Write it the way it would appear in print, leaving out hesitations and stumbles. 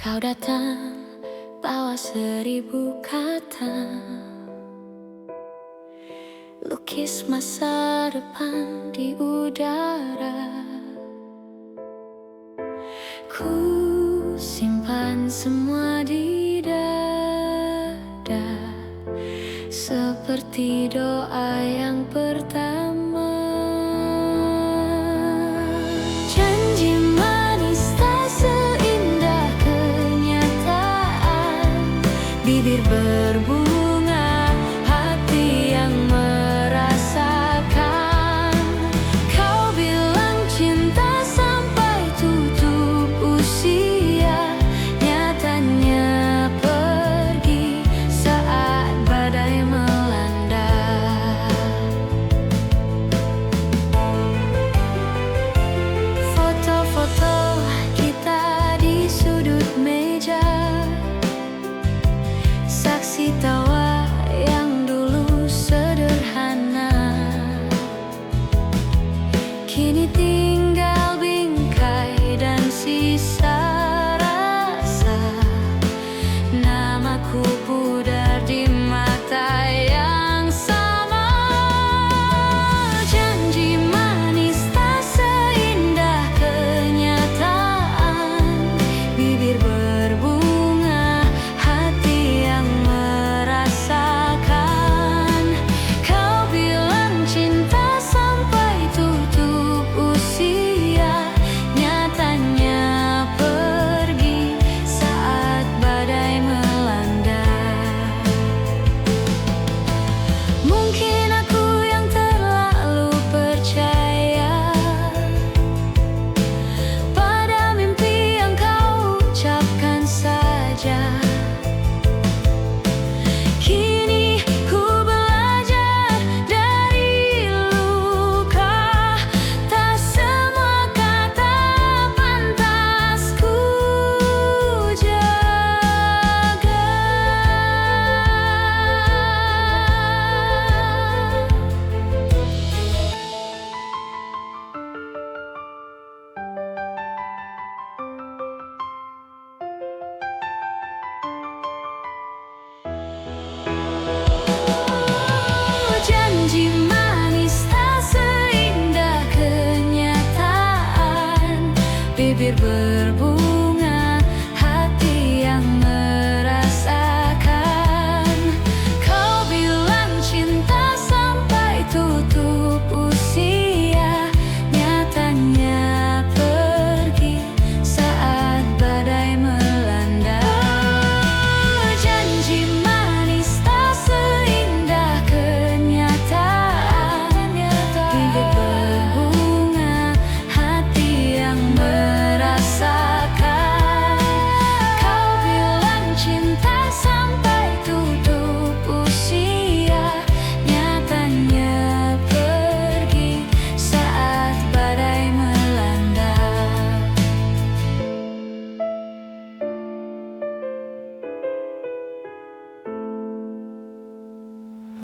Kau datang bawa 1000 kata, lukis masa depan di udara. Ku simpan semua di dada, seperti doa yang pertama. Janji manis tak seindah kenyataan, bibir berbunga, hati yang merasakan. Kau bilang cinta sampai tutup usia, nyatanya pergi saat badai melanda. Foto-foto kita di sudut meja, saksi tawa yang dulu sederhana, kini tinggal bingkai dan sisa rasa. Namaku pudar di mata yang sama. Janji manis tak seindah kenyataan, bibir berbunga, hati yang merasakan. Kau bilang cinta sampai tutup usia, nyatanya pergi saat badai melanda. Mungkin aku yang terlalu percaya pada mimpi yang kau ucapkan saja. Kini ku belajar dari luka, tak semua kata pantas ku jaga. Janji manis tak seindah kenyataan, bibir berbunga,